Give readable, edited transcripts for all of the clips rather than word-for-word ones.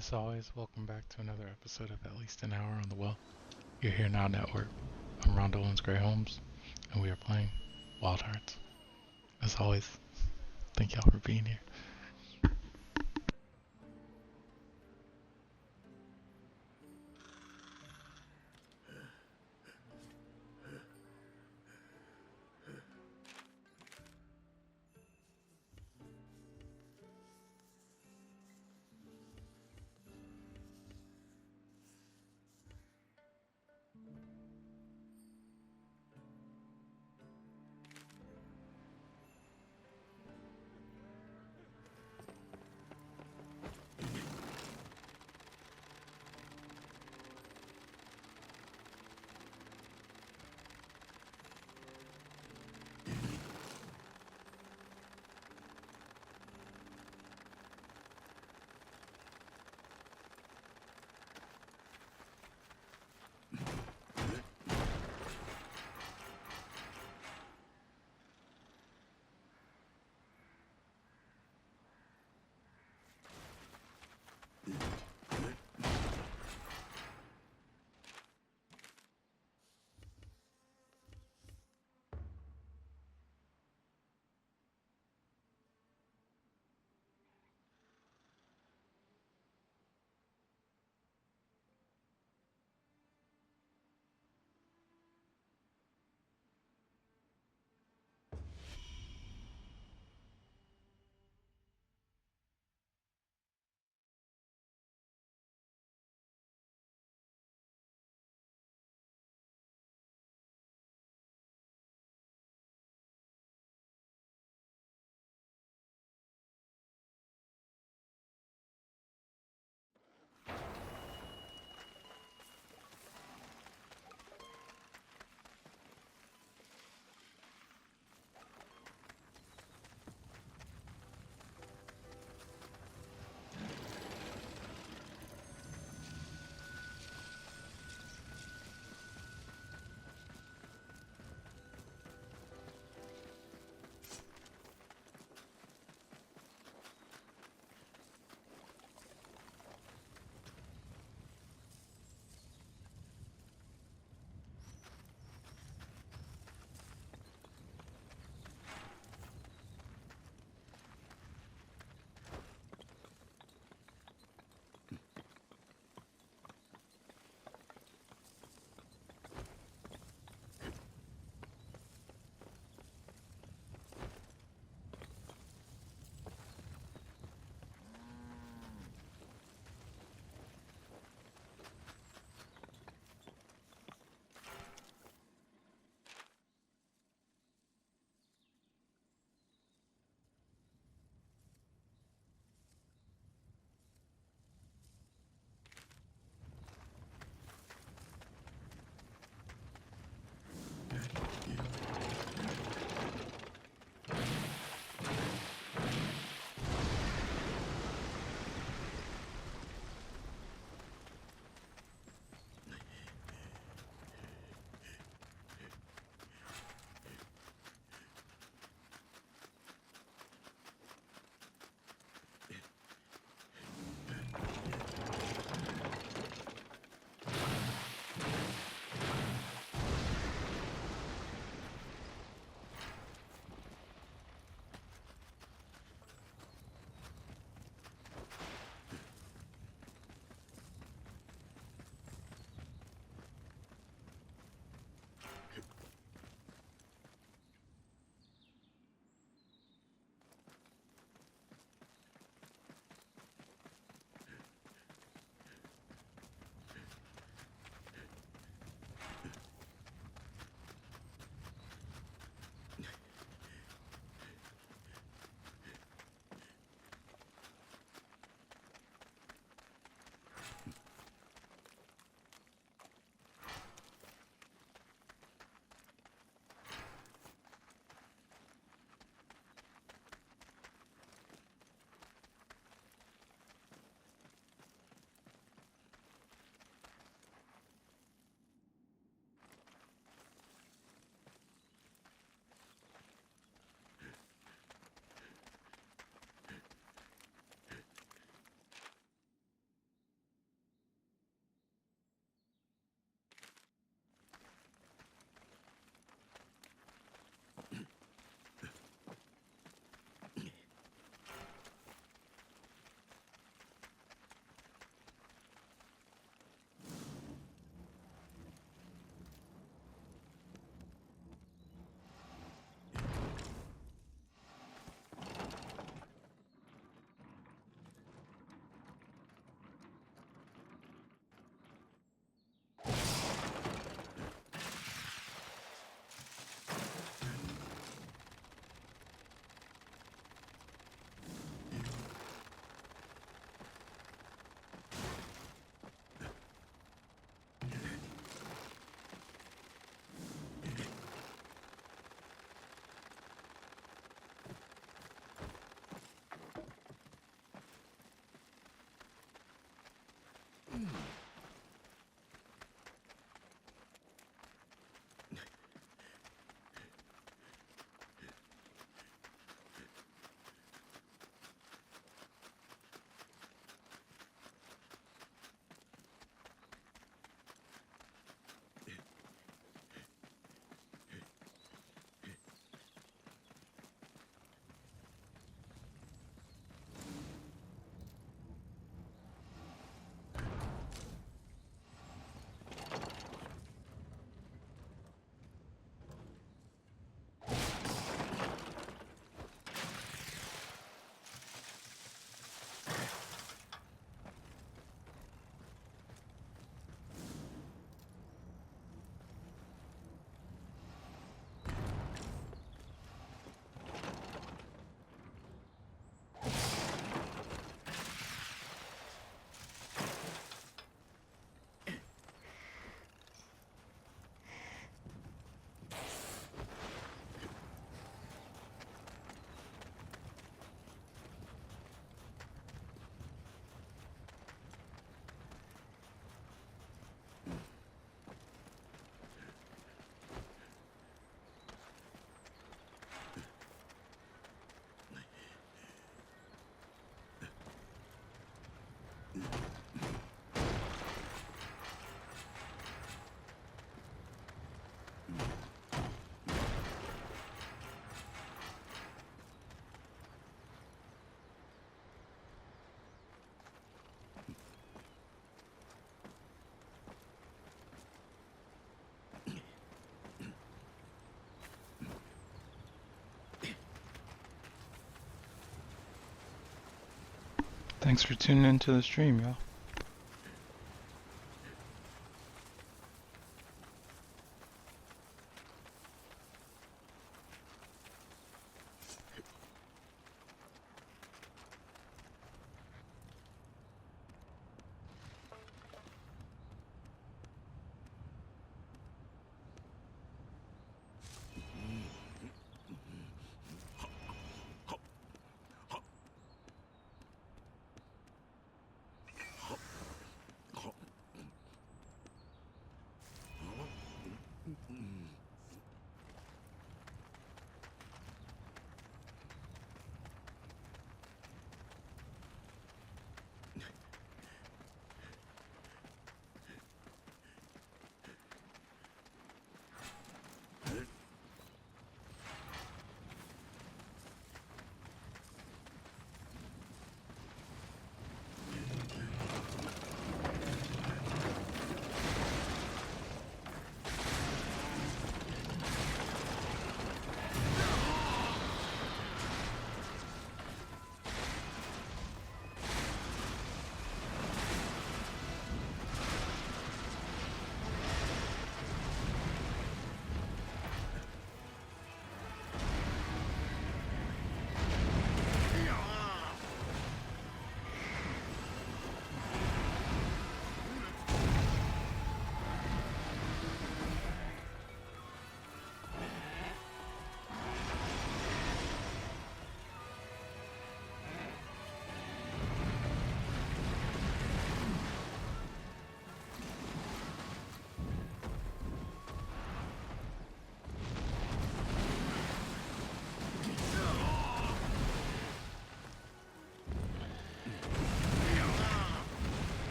As always, welcome back to another episode of At Least an Hour on the Well. You're here now, network. I'm Rondo Owens Gray Holmes, and we are playing Wild Hearts. As always, thank y'all for being here. Thanks for tuning into the stream, y'all.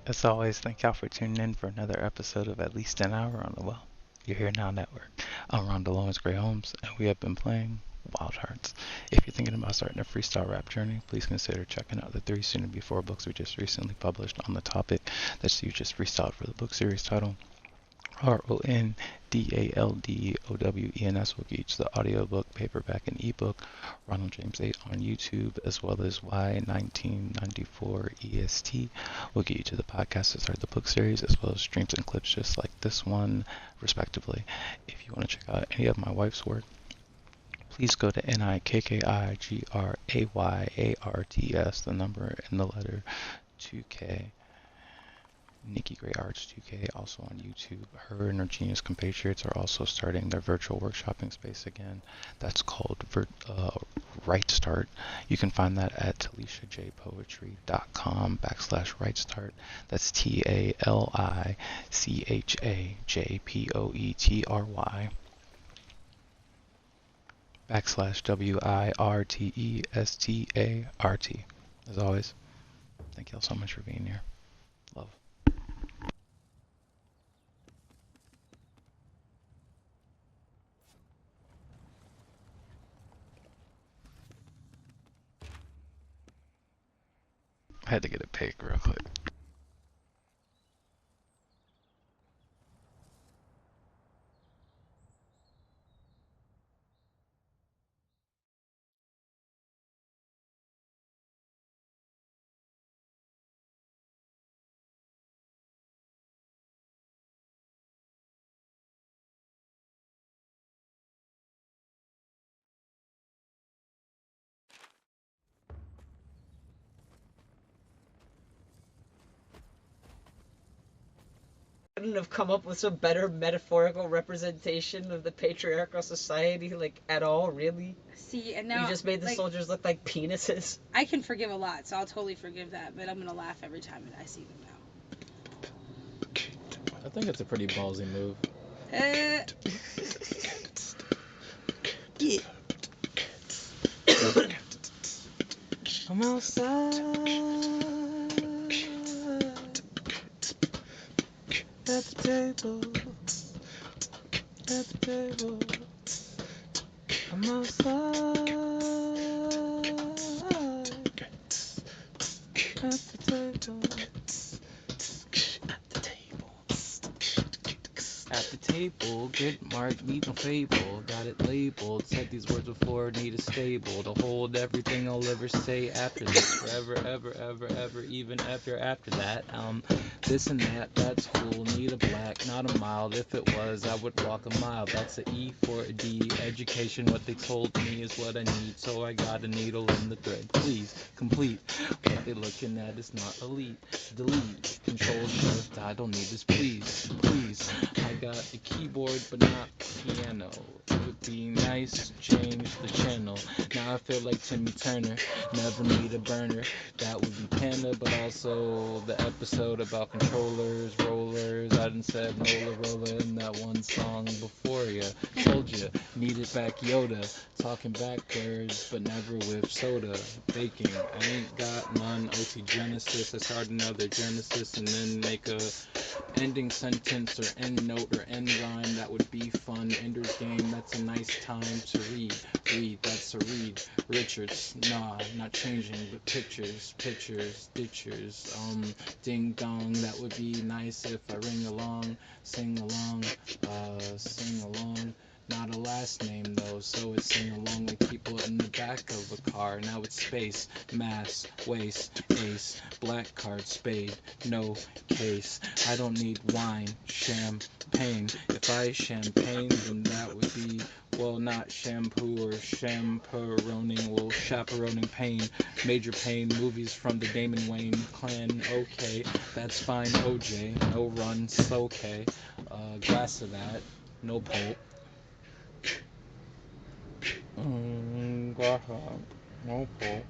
As always, thank y'all for tuning in for another episode of At Least an Hour on the Well, You're Here Now Network. I'm Rhonda Lawrence Gray Holmes, and we have been playing WildHearts. If you're thinking about starting a freestyle rap journey, please consider checking out the 3 soon-to-be 4 books we just recently published on the topic that you just freestyled for the book series title. RONDALDOWENS will get you the audiobook, paperback, and ebook, Ronald James 8 on YouTube, as well as Y1994EST will get you to the podcast to start the book series, as well as streams and clips just like this one, respectively. If you want to check out any of my wife's work, please go to NIKKIGRAYARTS, the number and the letter 2K. Nikki Gray Arts 2K, also on YouTube. Her and her Genius Compatriots are also starting their virtual workshopping space again. That's called Right Start. You can find that at talishajpoetry.com/Right Start. That's TALICHAJPOETRY /WIRTESTART. As always, thank y'all so much for being here. Love. I had to get a pic real quick. couldn't have come up with some better metaphorical representation of the patriarchal society, like, at all, really? See, and now You just made the soldiers look like penises. I can forgive a lot, so I'll totally forgive that, but I'm gonna laugh every time I see them now. I think it's a pretty ballsy move. I'm outside at the table. At the table. I'm outside at the table. At the table, get marked, need no fable. Got it labeled, said these words before, need a stable to hold everything I'll ever say after this. Forever, ever, ever, ever, even after that. This and that, that's cool. Need a black, not a mild. If it was, I would walk a mile. That's a E for a D. Education, what they told me is what I need. So I got a needle in the thread. Please, complete. What they looking at is not elite. Delete. Control shift. I don't need this, please. Please. I got a keyboard, but not piano. It would be nice to change the channel. Now I feel like Timmy Turner. Never need a burner. That would be Panda, but also the episode about controllers, rollers. I done said Nola Rolla in that one song before ya. Told ya, needed back Yoda. Talking backwards, but never with soda. Baking, I ain't got none. OT Genesis, I start another Genesis and then make a ending sentence or end note or end rhyme. That would be fun. Ender's Game, that's a nice time to read. Read, that's a read. Richards, nah, not changing, but pictures, ditchers. Ding dong, that would be nice if I ring along, sing along. Not a last name though, so it's sing along like people in the back of a car. Now it's space, mass, waste, ace, black card, spade, no case. I don't need wine, champagne. If I champagne, then that would be, well, not shampoo or chaperoning, well, chaperoning pain. Major pain, movies from the Damon Wayne clan, okay, that's fine, OJ, no run, slow K, glass of that, no pulp. Glass of that, no pulp.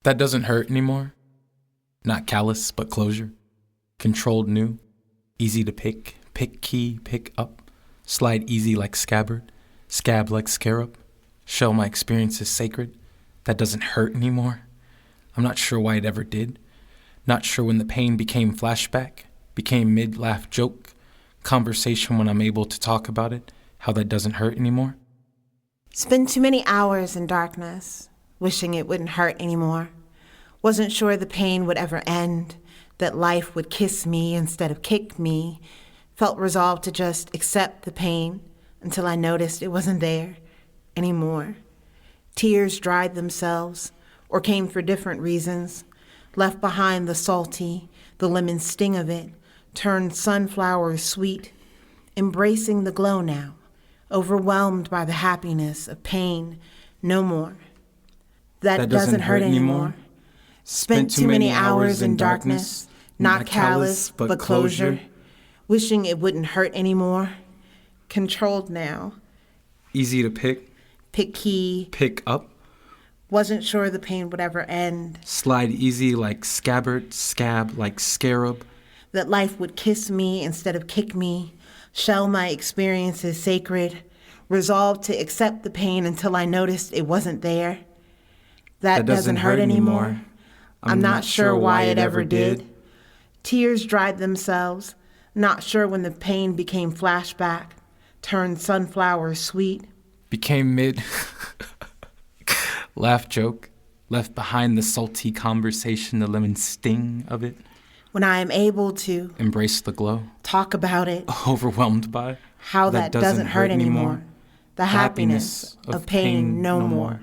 That doesn't hurt anymore. Not callous, but closure. Controlled new. Easy to pick. Pick key, pick up. Slide easy like scabbard. Scab like scarab. Shell my experiences sacred. That doesn't hurt anymore. I'm not sure why it ever did. Not sure when the pain became flashback. Became mid-laugh joke. Conversation when I'm able to talk about it. How that doesn't hurt anymore. Spent too many hours in darkness, wishing it wouldn't hurt anymore. Wasn't sure the pain would ever end, that life would kiss me instead of kick me. Felt resolved to just accept the pain until I noticed it wasn't there anymore. Tears dried themselves or came for different reasons. Left behind the salty, the lemon sting of it, turned sunflowers sweet. Embracing the glow now, overwhelmed by the happiness of pain no more. That doesn't hurt anymore. Spent too many hours in darkness, not callous, but closure. Wishing it wouldn't hurt anymore. Controlled now. Easy to pick. Pick key. Pick up. Wasn't sure the pain would ever end. Slide easy like scabbard. Scab like scarab. That life would kiss me instead of kick me. Shell my experiences sacred. Resolved to accept the pain until I noticed it wasn't there. That doesn't hurt anymore. I'm not sure why it ever did. Tears dried themselves. Not sure when the pain became flashback. Turned sunflowers sweet. Became mid. Laugh joke. Left behind the salty conversation, the lemon sting of it. When I am able to embrace the glow. Talk about it. Overwhelmed by how that doesn't hurt anymore. The happiness of pain no more.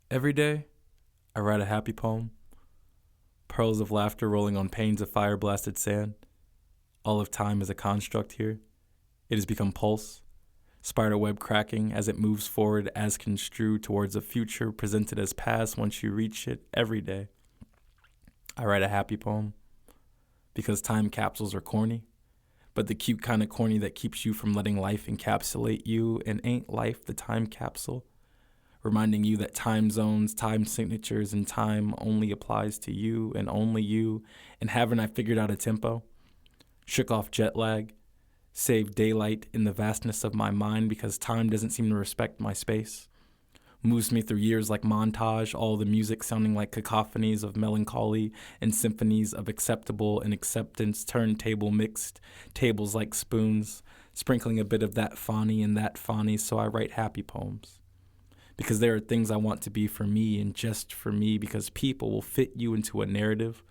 Every day, I write a happy poem. Pearls of laughter rolling on panes of fire-blasted sand. All of time is a construct here. It has become pulse, spider web cracking as it moves forward as construed towards a future presented as past once you reach it every day. I write a happy poem because time capsules are corny, but the cute kind of corny that keeps you from letting life encapsulate you, and ain't life the time capsule? Reminding you that time zones, time signatures, and time only applies to you and only you, and haven't I figured out a tempo? Shook off jet lag, saved daylight in the vastness of my mind because time doesn't seem to respect my space. Moves me through years like montage, all the music sounding like cacophonies of melancholy and symphonies of acceptable and acceptance, turntable mixed, tables like spoons, sprinkling a bit of that fawny and that fawny, so I write happy poems. Because there are things I want to be for me and just for me, because people will fit you into a narrative,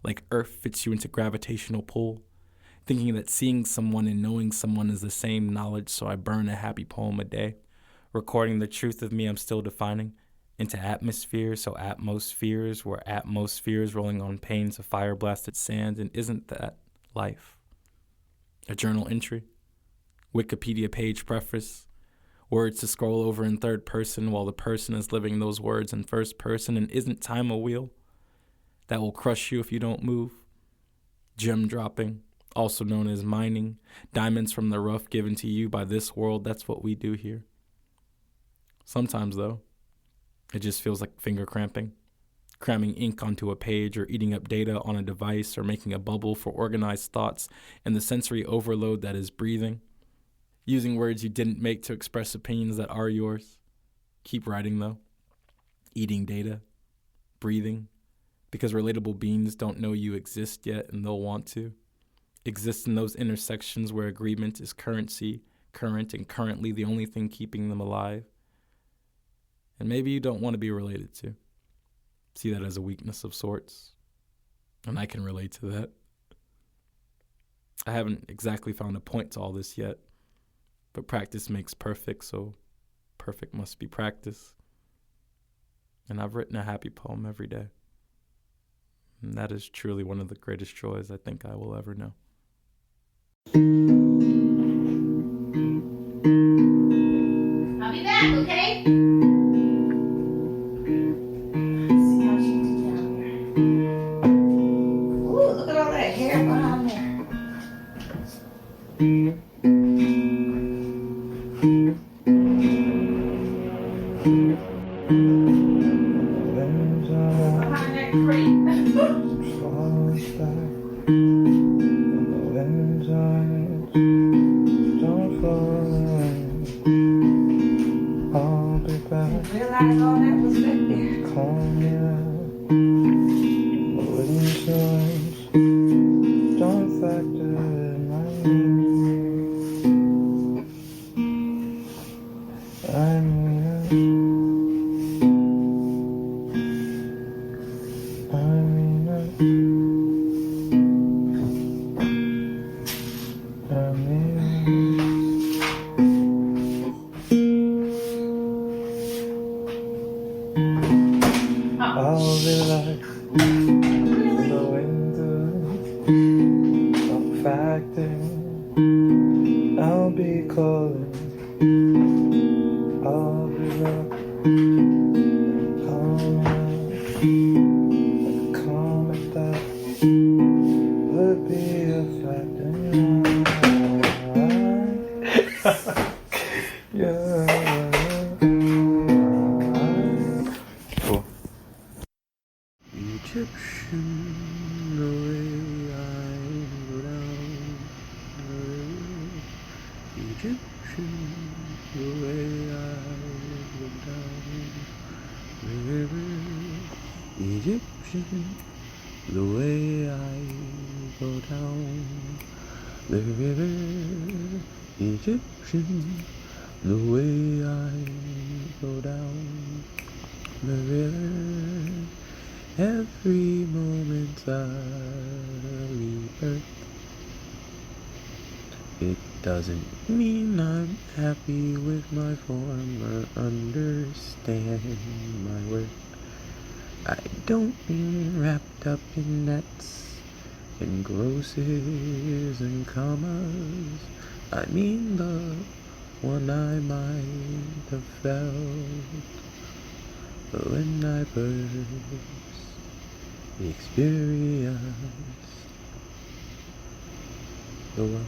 like Earth fits you into gravitational pull, thinking that seeing someone and knowing someone is the same knowledge, so I burn a happy poem a day, recording the truth of me I'm still defining into atmosphere, so atmospheres were atmospheres rolling on panes of fire-blasted sand, and isn't that life? A journal entry, Wikipedia page preface, words to scroll over in third person while the person is living those words in first person, and isn't time a wheel that will crush you if you don't move? Gem dropping, also known as mining, diamonds from the rough given to you by this world, that's what we do here. Sometimes, though, it just feels like finger cramping, cramming ink onto a page or eating up data on a device or making a bubble for organized thoughts and the sensory overload that is breathing. Using words you didn't make to express opinions that are yours. Keep writing, though. Eating data. Breathing. Because relatable beings don't know you exist yet, and they'll want to. Exist in those intersections where agreement is currency, current, and currently the only thing keeping them alive. And maybe you don't want to be related to. See that as a weakness of sorts. And I can relate to that. I haven't exactly found a point to all this yet. But practice makes perfect, so perfect must be practice. And I've written a happy poem every day. And that is truly one of the greatest joys I think I will ever know. I'll be back, okay? Ooh, look at all that hair behind there. Realize all that was back there. I'll be like the window of factor. I'll be calling. I'll be like comment that would be a factor. Yeah. Egyptian, the way I go down the river. Egyptian, the way I go down the river. Egyptian, the way I go down the river. Egyptian, the way I go down the river. Every moment of rebirth, it doesn't mean I'm happy with my form or understand my worth. I don't mean wrapped up in nets and grosses and commas. I mean the one I might have felt when I first experienced the world.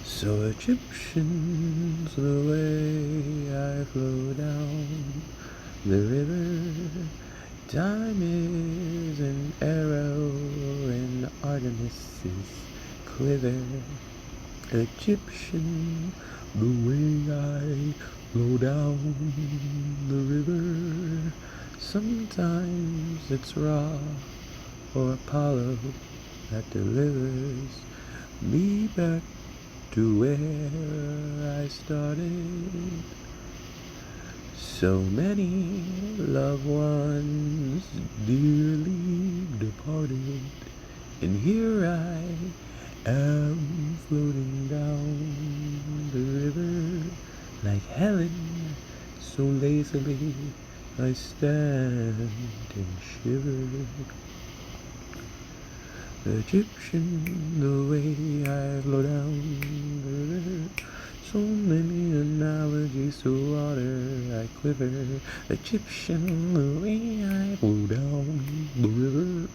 So Egyptians, the way I flow down the river, time is an arrow in Artemis's quiver. Egyptian, the way I flow down the river, sometimes it's Ra or Apollo that delivers me back to where I started. So many loved ones dearly departed, and here I am floating down the river like Helen, so lazily I stand and shiver. Egyptian, the way I flow down the river, so many analogies to water I quiver. Egyptian, the way I flow down the river,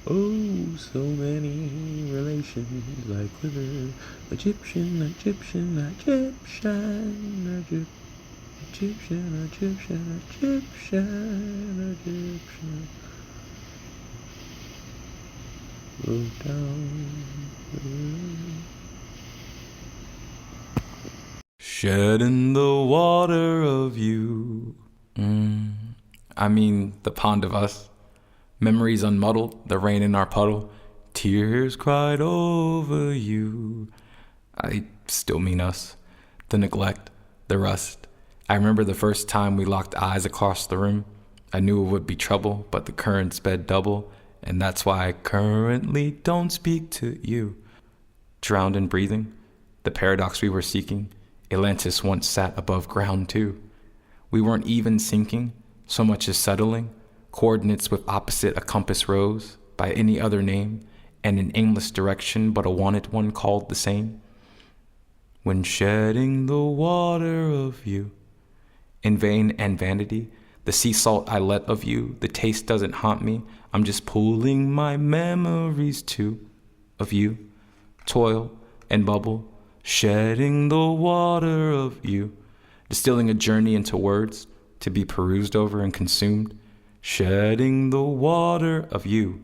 oh, so many relations I quiver. Egyptian, Egyptian, Egyptian, Egyptian, Egyptian, Egyptian, Egyptian. Flow down the river. Shedding the water of you. I mean, the pond of us. Memories unmuddled, the rain in our puddle. Tears cried over you. I still mean us. The neglect, the rust. I remember the first time we locked eyes across the room. I knew it would be trouble, but the current sped double. And that's why I currently don't speak to you. Drowned in breathing, the paradox we were seeking. Atlantis once sat above ground too. We weren't even sinking, so much as settling. Coordinates with opposite a compass rose, by any other name, and an aimless direction but a wanted one called the same. When shedding the water of you, in vain and vanity, the sea salt I let of you, the taste doesn't haunt me. I'm just pulling my memories too, of you. Toil and bubble, shedding the water of you. Distilling a journey into words, to be perused over and consumed. Shedding the water of you.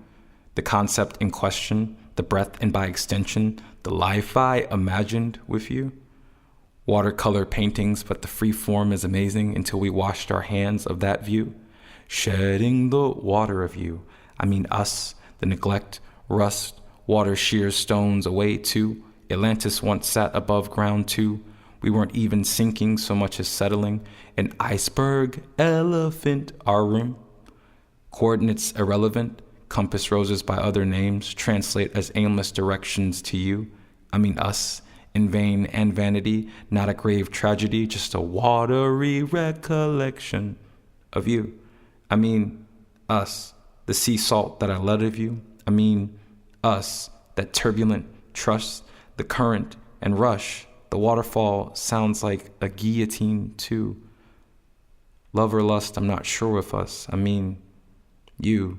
The concept in question, the breath and by extension, the life I imagined with you. Watercolor paintings, but the free form is amazing until we washed our hands of that view. Shedding the water of you. I mean us, the neglect, rust, water shears stones away too. Atlantis once sat above ground too. We weren't even sinking so much as settling. An iceberg, elephant, our room. Coordinates irrelevant, compass roses by other names translate as aimless directions to you. I mean us. In vain and vanity, not a grave tragedy, just a watery recollection of you. I mean, us, the sea salt that I let of you. I mean, us, that turbulent trust, the current and rush. The waterfall sounds like a guillotine too. Love or lust, I'm not sure with us. I mean, you,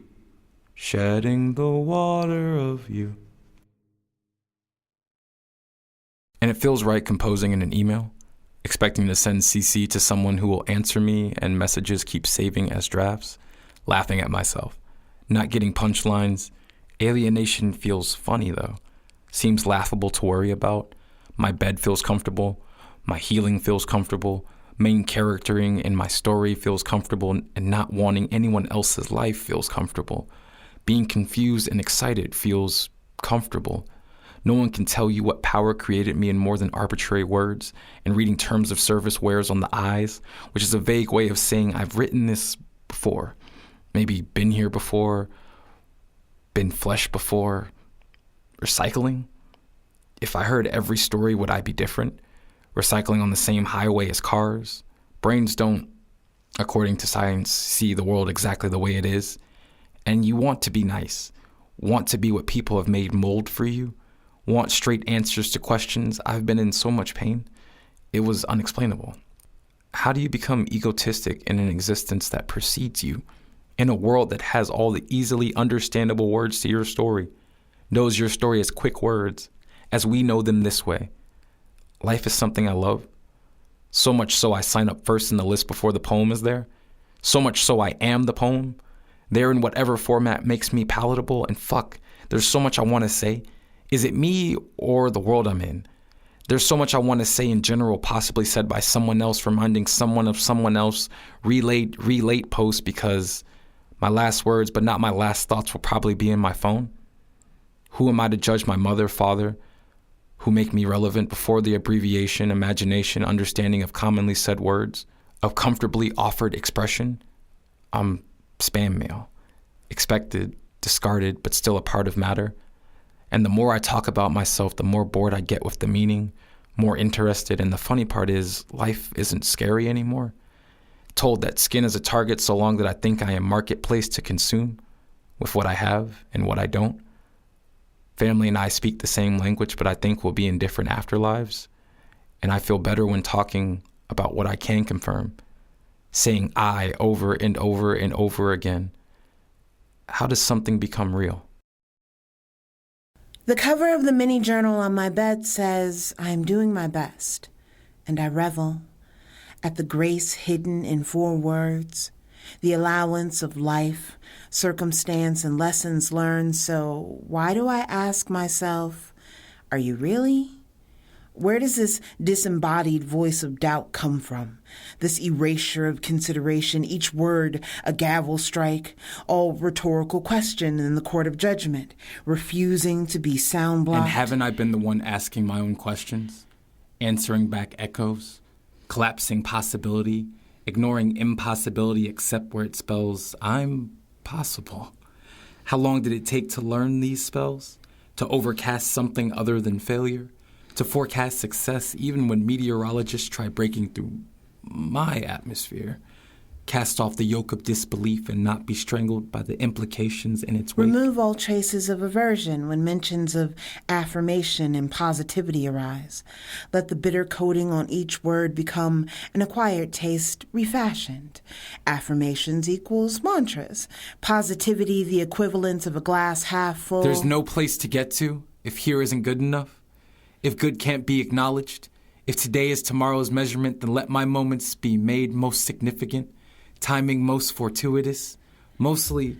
shedding the water of you. And it feels right composing in an email, expecting to send CC to someone who will answer me and messages keep saving as drafts, laughing at myself, not getting punchlines. Alienation feels funny though, seems laughable to worry about. My bed feels comfortable, my healing feels comfortable, main charactering in my story feels comfortable, and not wanting anyone else's life feels comfortable. Being confused and excited feels comfortable. No one can tell you what power created me in more than arbitrary words, and reading terms of service wears on the eyes, which is a vague way of saying I've written this before, maybe been here before, been flesh before recycling? If I heard every story, would I be different? Recycling on the same highway as cars? Brains don't, according to science, see the world exactly the way it is. And you want to be nice, want to be what people have made mold for you, want straight answers to questions. I've been in so much pain. It was unexplainable. How do you become egotistic in an existence that precedes you, in a world that has all the easily understandable words to your story, knows your story as quick words, as we know them this way? Life is something I love. So much so I sign up first in the list before the poem is there. So much so I am the poem. There in whatever format makes me palatable. And fuck, there's so much I want to say. Is it me or the world I'm in? There's so much I want to say in general, possibly said by someone else, reminding someone of someone else, relate post, because my last words, but not my last thoughts, will probably be in my phone. Who am I to judge my mother, father, who make me relevant before the abbreviation, imagination, understanding of commonly said words, of comfortably offered expression? I'm spam mail, expected, discarded, but still a part of matter. And the more I talk about myself, the more bored I get with the meaning, more interested. And the funny part is, life isn't scary anymore. Told that skin is a target so long that I think I am marketplace to consume with what I have and what I don't. Family and I speak the same language, but I think we'll be in different afterlives. And I feel better when talking about what I can confirm, saying I over and over and over again. How does something become real? The cover of the mini journal on my bed says, I am doing my best, and I revel at the grace hidden in 4 words, the allowance of life, circumstance, and lessons learned. So why do I ask myself, are you really? Where does this disembodied voice of doubt come from? This erasure of consideration, each word a gavel strike, all rhetorical question in the court of judgment, refusing to be sound blocked. And haven't I been the one asking my own questions, answering back echoes, collapsing possibility, ignoring impossibility except where it spells I'm possible? How long did it take to learn these spells? To overcast something other than failure? To forecast success even when meteorologists try breaking through my atmosphere? Cast off the yoke of disbelief and not be strangled by the implications in its wake? Remove all traces of aversion when mentions of affirmation and positivity arise. Let the bitter coating on each word become an acquired taste refashioned. Affirmations equals mantras. Positivity the equivalent of a glass half full. There's no place to get to if here isn't good enough. If good can't be acknowledged, if today is tomorrow's measurement, then let my moments be made most significant, timing most fortuitous. Mostly,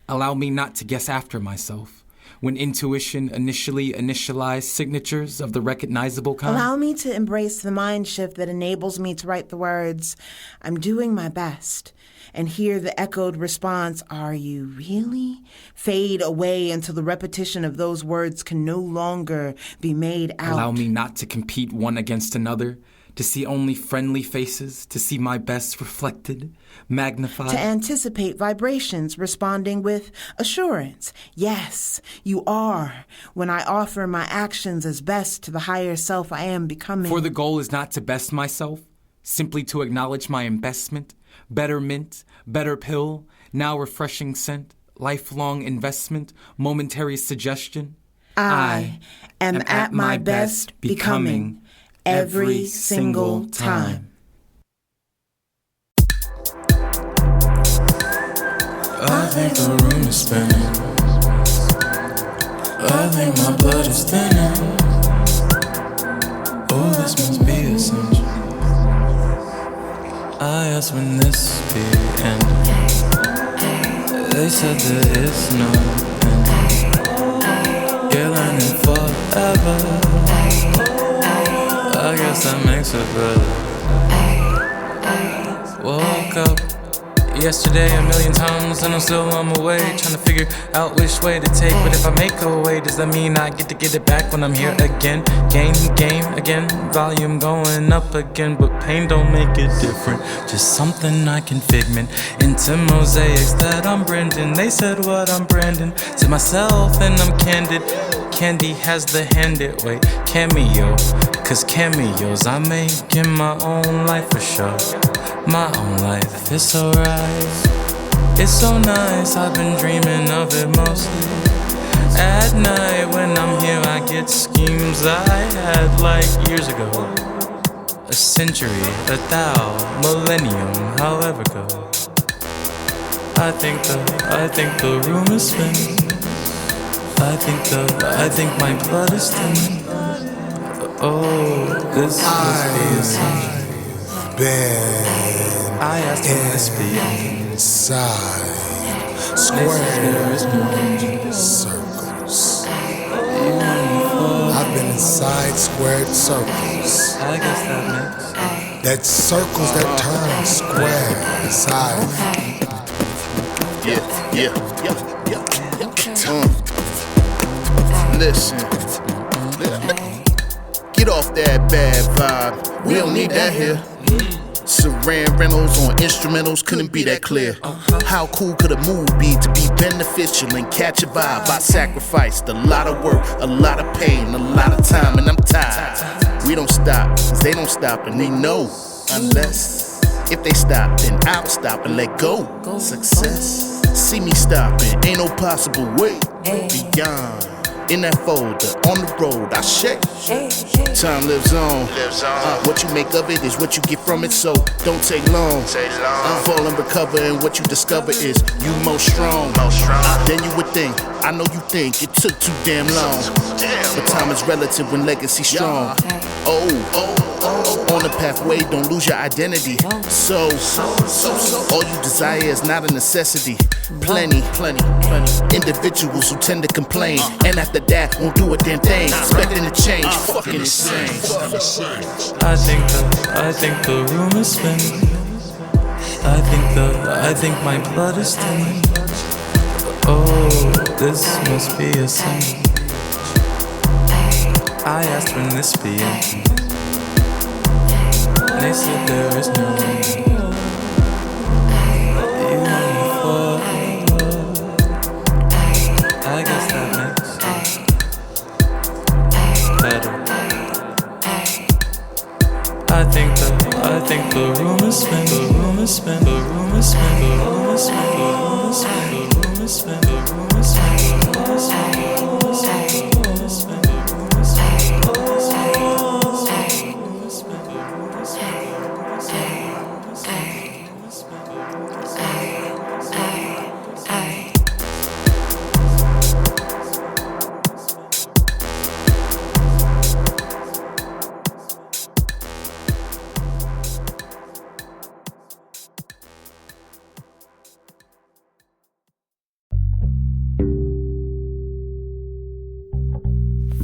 allow me not to guess after myself, when intuition initially initialized signatures of the recognizable kind. Allow me to embrace the mind shift that enables me to write the words, I'm doing my best, and hear the echoed response, are you really? Fade away until the repetition of those words can no longer be made out. Allow me not to compete one against another, to see only friendly faces, to see my best reflected, magnified. To anticipate vibrations responding with assurance. Yes, you are, when I offer my actions as best to the higher self I am becoming. For the goal is not to best myself, simply to acknowledge my investment, better mint, better pill, now refreshing scent, lifelong investment, momentary suggestion. I am at my best becoming every single time. I think the room is spinning. I think my blood is thinning. Oh, this must be essential. I asked when this be ending. They said there is no end. You're learning forever. I guess that makes it better. Woke up yesterday a million times and I'm still on my way, trying to figure out which way to take. But if I make a way, does that mean I get to get it back when I'm here again? Game again, volume going up again, but pain don't make it different. Just something I can figment into mosaics that I'm Brendan. They said what I'm Brandon to myself and I'm candid. Candy has the handed way cameo, cause cameos I make in my own life for sure. My own life, it's alright. It's so nice, I've been dreaming of it mostly. At night when I'm here I get schemes I had like years ago. A century, a thou, millennium, however go. I think the room is spinning. I think my blood is thinning. Oh, this must be a sign. I asked him this be inside squares, circles. I've been inside squared circles. I guess that makes that circles that turn square inside. Yeah. Listen. Get off that bad vibe. We don't need that here. Saran Reynolds on instrumentals couldn't be that clear. How cool could a move be to be beneficial and catch a vibe? I sacrificed a lot of work, a lot of pain, a lot of time, and I'm tired. We don't stop, cause they don't stop, and they know. Unless, if they stop, then I'll stop and let go. Success. See me stopping, ain't no possible way beyond. In that folder, on the road, I shake. Time lives on. What you make of it is what you get from it, so don't take long. Fall and recover, and what you discover is you most strong. Then you would think, I know you think it took too damn long. But time is relative when legacy strong. On the pathway, don't lose your identity. So all you desire is not a necessity. Plenty individuals who tend to complain, and after that won't do a damn thing, expecting to change. Fucking insane. I think the room is spinning. I think my blood is thinning. Oh, this must be a sign. I asked when this be it. They said there is no way. You want me for? I guess that makes better. I think the room is spinning. The room is spinning. The room is spinning. The room is spinning. The room is spinning. The room is spinning. The room is spinning. The room is spinning. The room is spinning. The room is spinning.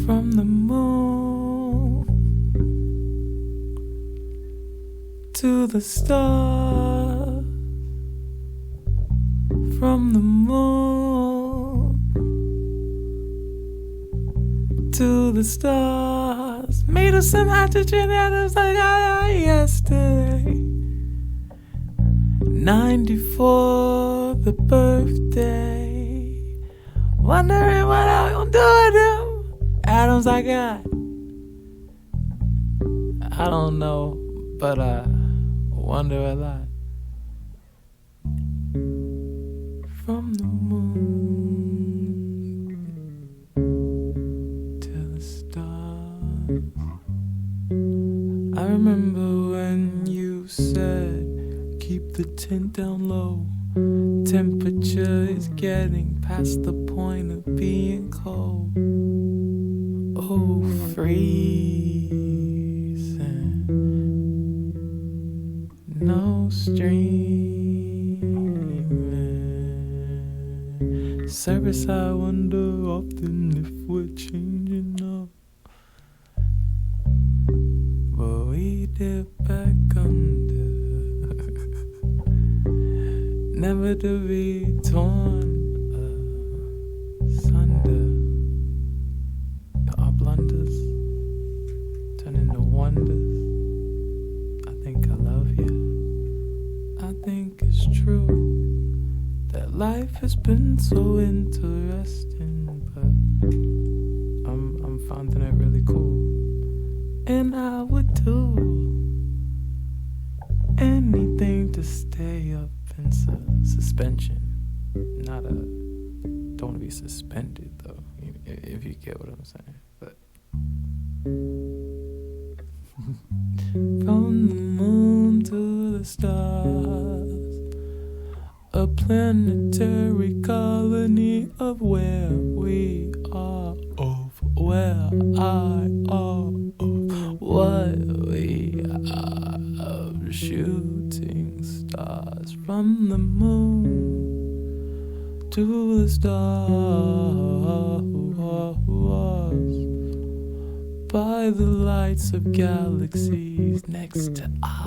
From the moon to the stars, from the moon to the stars, made of some hydrogen atoms like I yesterday. 94, the birthday, wondering what I'm gonna do with them atoms I got. I don't know, but I wonder a lot. From the moon to the stars. I remember when you said, keep the tent down low. Temperature is getting past the point of being cold. Oh, freezing, no streaming. Service, I wonder often if we're changing up, but we dip back under. never to be torn asunder. Our blunders turn into wonders. I think I love you. I think it's true that life has been so interesting, but I'm finding it really cool. And I would do anything to stay up in suspension. Don't want to be suspended though, if you get what I'm saying. But from the moon to the stars, a planetary colony of where we are, of where I are, of what we are, of shooting stars. From the moon to the stars, by the lights of galaxies next to us.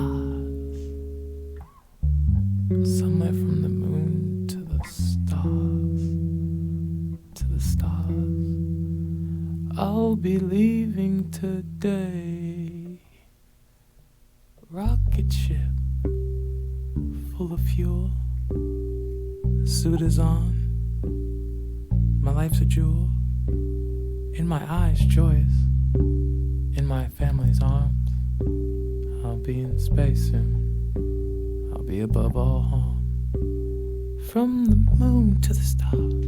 Somewhere from the moon to the stars, I'll be leaving today. Rocket ship full of fuel, suit is on, my life's a jewel, in my eyes joyous, in my family's arms. I'll be in space soon, I'll be above all harm. From the moon to the stars,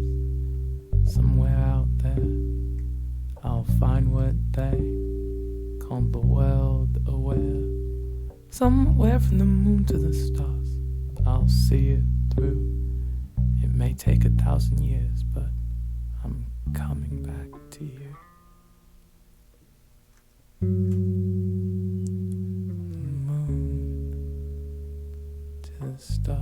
somewhere out there, I'll find what they call the world aware. Somewhere from the moon to the stars, I'll see it through. It may take 1,000 years, but I'm coming back to you. Moon to the stars.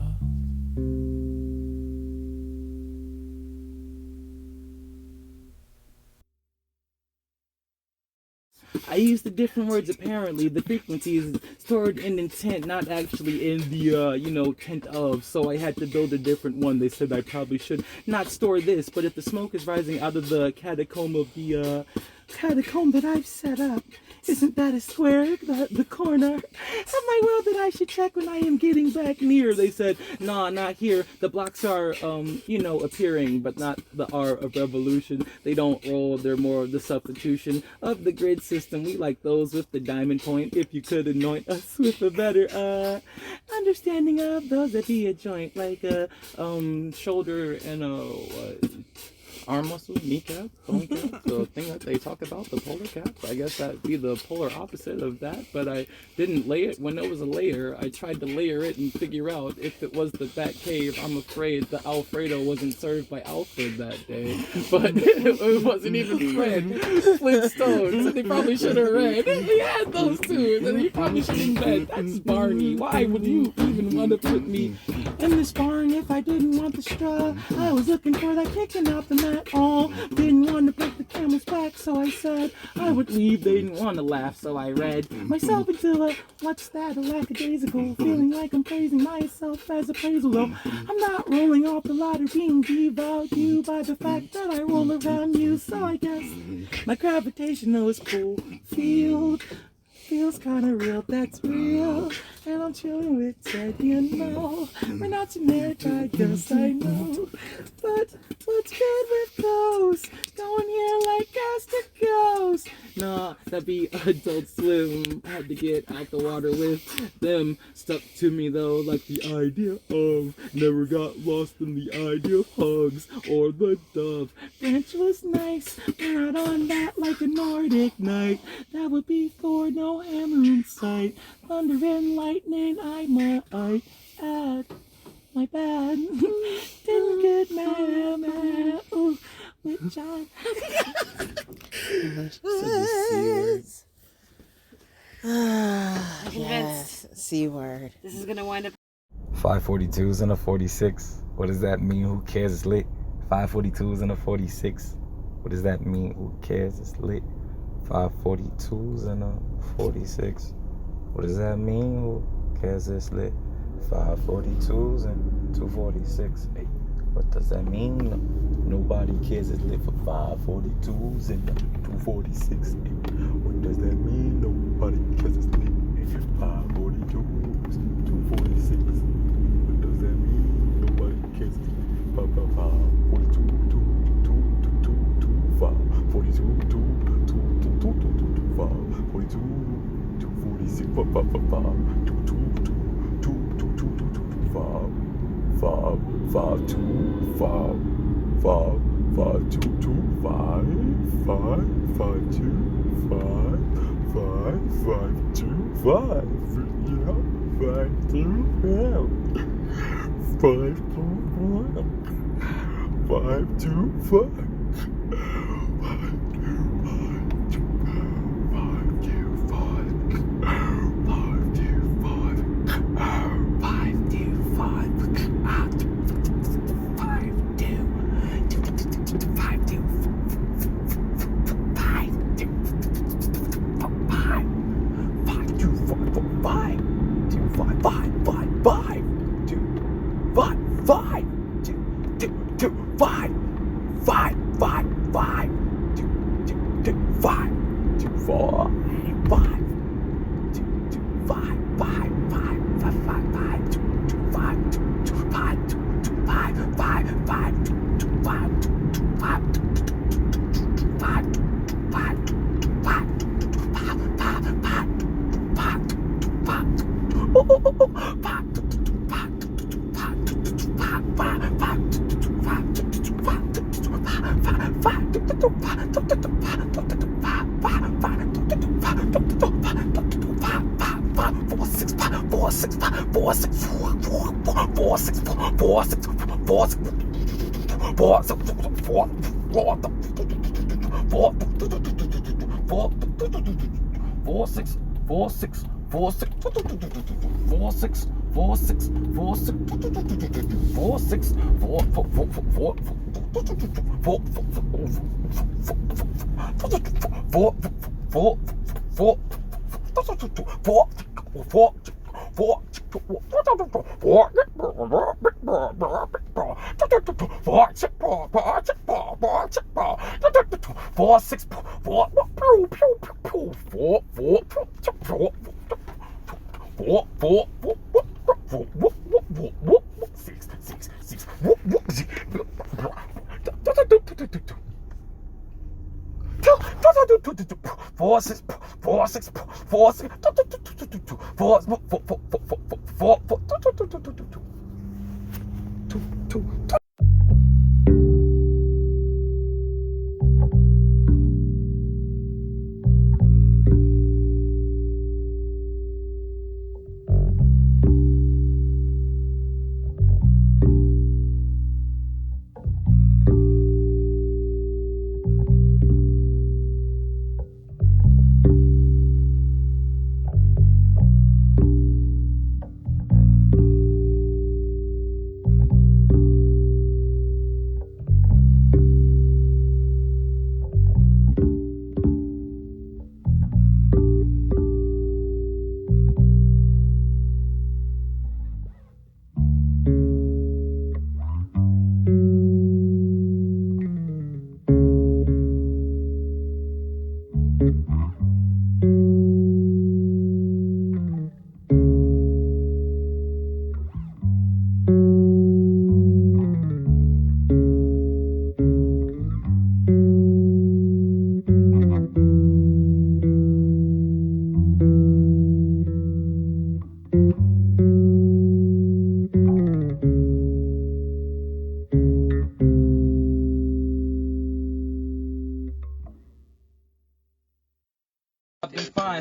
I used the different words apparently. The frequency is stored in intent, not actually in the, tent of. So I had to build a different one. They said I probably should not store this, but if the smoke is rising out of the catacomb of the, catacomb that I've set up, isn't that a square, the corner of my world that I should check when I am getting back near? They said, nah, not here. The blocks are, appearing, but not the R of revolution. They don't roll, they're more of the substitution of the grid system. We like those with the diamond point. If you could anoint us with a better, understanding of those that be a joint, like a, shoulder and a, arm muscle, kneecap, bone cap, the thing that they talk about, the polar cap. I guess that'd be the polar opposite of that, but I didn't lay it when it was a layer. I tried to layer it and figure out if it was the Bat Cave. I'm afraid the Alfredo wasn't served by Alfred that day, but it wasn't even read. Flintstones, and they probably should have read. He had those two, and then he probably should have read. That's Barney. Why would you even want to put me in this barn if I didn't want the straw? I was looking for that kicking out the mat. All didn't want to break the camel's back, so I said I would leave. They didn't want to laugh, so I read myself into a what's that, a lackadaisical, feeling like I'm praising myself as appraisal. Though I'm not rolling off the ladder, being devalued by the fact that I roll around you. So I guess my gravitational is cool field feels kinda real, that's real. And I'm chilling with Ted, you know. We're not generic, I guess I know. But what's good with those? Going here like gas to ghost. Nah, that'd be Adult Slim. Had to get out the water with them. Stuck to me though, like the idea of. Never got lost in the idea of hugs or the dove. Branch was nice, but out on that like a Nordic night. That would be Thor, no hammer in sight. Thunder and lightning, I might add. My bad. Didn't get mad. Ooh, with John. Yes, C word. This is gonna wind up. 542s and a 46. What does that mean? Who cares? It's lit. 542s and a 46. What does that mean? Who cares? It's lit. 542s and a 46. What does that mean? Who cares? It's lit. 542s and 246. Hey, what does that mean? Nobody cares it's lit for 542s and 246. Hey, what does that mean? Nobody cares it's lit. Hey, 542s, 246. What does that mean? Nobody cares it's lit. 542, 42, 42, 246,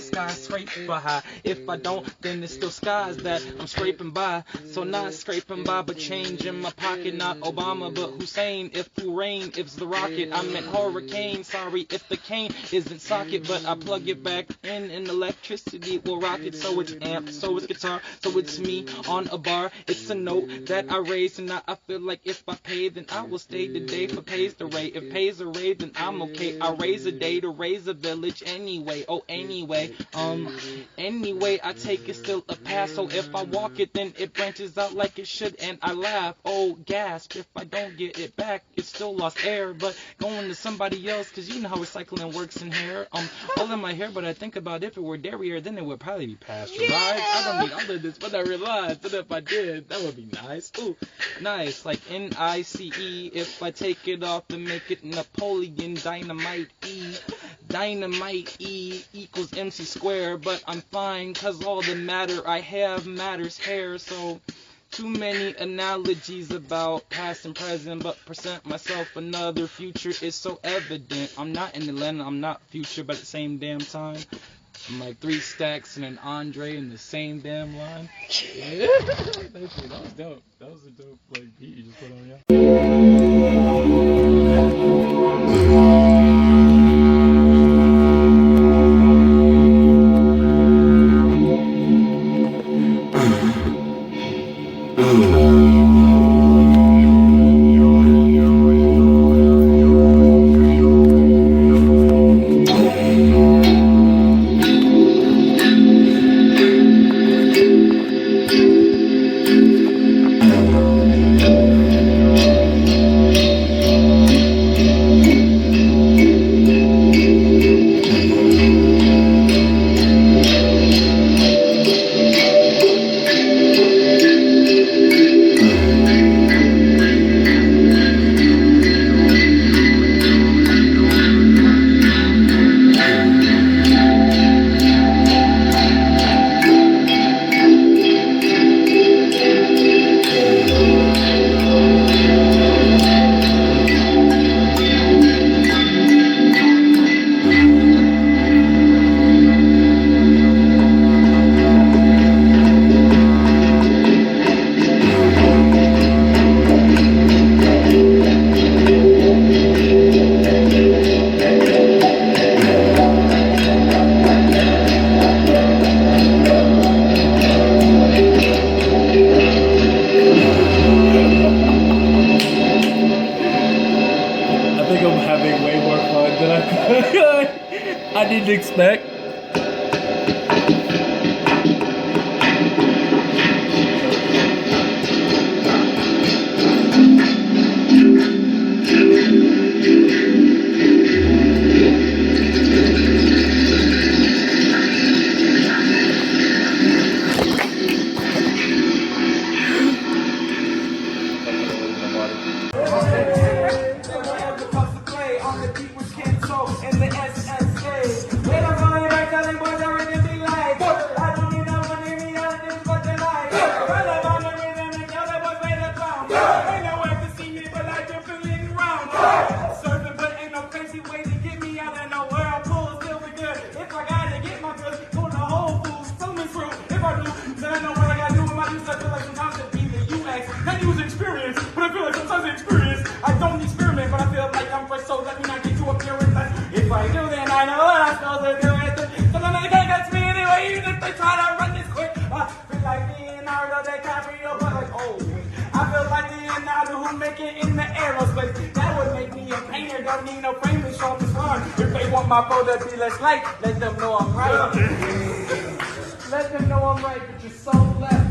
skyscraper high. If I don't, then it's still skies that I'm scraping by. So not scraping by, but change in my pocket. Not Obama, but Hussein. If who rain, if's the rocket. I meant hurricane. Sorry if the cane isn't socket, but I plug it back in and electricity will rock it. So it's amp, so it's guitar, so it's me on a bar. It's a note that I raise, and I feel like if I pay, then I will stay today for pays the rate. If pays a rate, then I'm okay. I raise a day to raise a village anyway. Oh, anyway, Anyway, I take it still a pass. So if I walk it, then it branches out like it should, and I laugh. Oh, gasp! If I don't get it back, it's still lost air. But going to somebody else, 'cause you know how recycling works in hair. All in my hair, but I think about if it were dairy, then it would probably be pasteurized. I don't need all of this, but I realized that if I did, that would be nice. Ooh, nice, like NICE. If I take it off and make it Napoleon Dynamite E. Dynamite E equals MC square, but I'm fine, 'cause all the matter I have matters hair. So too many analogies about past and present, but present myself another future is so evident. I'm not in Atlanta, I'm not future, but at the same damn time, I'm like 3 stacks and an Andre in the same damn line. Yeah. That was dope. That was a dope like beat you just put on, I didn't expect. My photo be less light, let them know I'm right. Let them know I'm right, but you're so left.